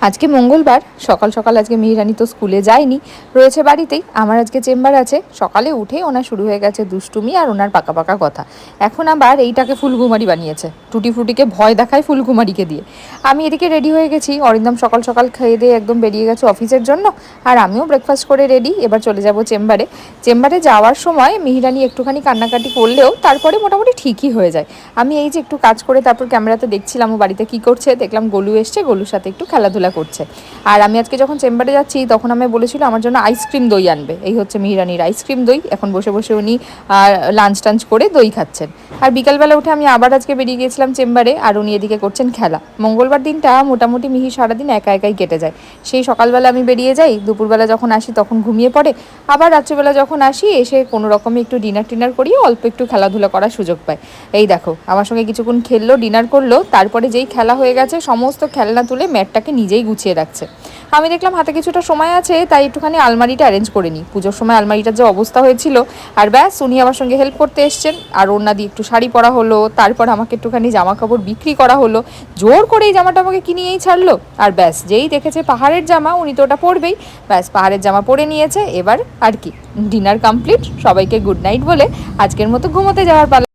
আজকে মঙ্গলবার সকাল সকাল আজকে মিহিরানি তো স্কুলে যায়নি, রয়েছে বাড়িতেই। আমার আজকে চেম্বার আছে। সকালে উঠেই ওনার শুরু হয়ে গেছে দুষ্টুমি আর ওনার পাকা পাকা কথা। এখন আবার এইটাকে ফুলকুমারি বানিয়েছে, টুটি ফুটিকে ভয় দেখায় ফুলকুমারিকে দিয়ে। আমি এদিকে রেডি হয়ে গেছি, অরিন্দম সকাল সকাল খেয়ে দিয়ে একদম বেরিয়ে গেছে অফিসের জন্য। আর আমিও ব্রেকফাস্ট করে রেডি, এবার চলে যাব চেম্বারে। চেম্বারে যাওয়ার সময় মিহিরানি একটুখানি কান্নাকাটি করলেও তারপরে মোটামুটি ঠিকই হয়ে যায়। আমি এই যে একটু কাজ করে তারপর ক্যামেরাতে দেখছিলাম ও বাড়িতে কী করছে, দেখলাম গোলু এসছে, গোলুর সাথে একটু খেলাধুলা করছে। আর আমি আজকে যখন চেম্বারে যাচ্ছি তখন আমি বলেছিল আমার জন্য আইসক্রিম দই আনবে। এই হচ্ছে মিহিরানির আইসক্রিম দই। এখন বসে বসে উনি লাঞ্চ টাঞ্চ করে দই খাচ্ছেন। আর বিকালবেলা উঠে আমি আবার আজকে বেরিয়ে গিয়েছিলাম চেম্বারে, আর উনি এদিকে করছেন খেলা। মঙ্গলবার দিনটা মোটামুটি মিহি সারাদিন একা একাই কেটে যায়। সেই সকালবেলা আমি বেরিয়ে যাই, দুপুরবেলা যখন আসি তখন ঘুমিয়ে পড়ে, আবার রাত্রিবেলা যখন আসি এসে কোনো রকমে একটু ডিনার করিয়ে অল্প একটু খেলাধুলা করার সুযোগ পায়। এই দেখো আমার সঙ্গে কিছুক্ষণ খেললো, ডিনার করলো, তারপরে যেই খেলা হয়ে গেছে সমস্ত খেলনা তুলে ম্যাটটাকে নিজেই গুছিয়ে রাখছে। আমি দেখলাম হাতে কিছুটা সময় আছে, তাই একটুখানি আলমারিটা অ্যারেঞ্জ করে নিই। পুজোর সময় আলমারিটার যে অবস্থা হয়েছিল, আর ব্যাস উনি আমার সঙ্গে হেল্প করতে এসছেন। আর ওড়না দিয়ে একটু শাড়ি পরা হলো, তারপর আমাকে একটুখানি জামা কাপড় বিক্রি করা হলো। জোর করে এই জামাটা আমাকে কিনিয়েই ছাড়লো। আর ব্যাস যেই দেখেছে পাহাড়ের জামা, উনি তো ওটা পরবেই, ব্যাস পাহাড়ের জামা পরে নিয়েছে। এবার আর কি, ডিনার কমপ্লিট, সবাইকে গুড নাইট বলে আজকের মতো ঘুমোতে যাওয়ার পালা।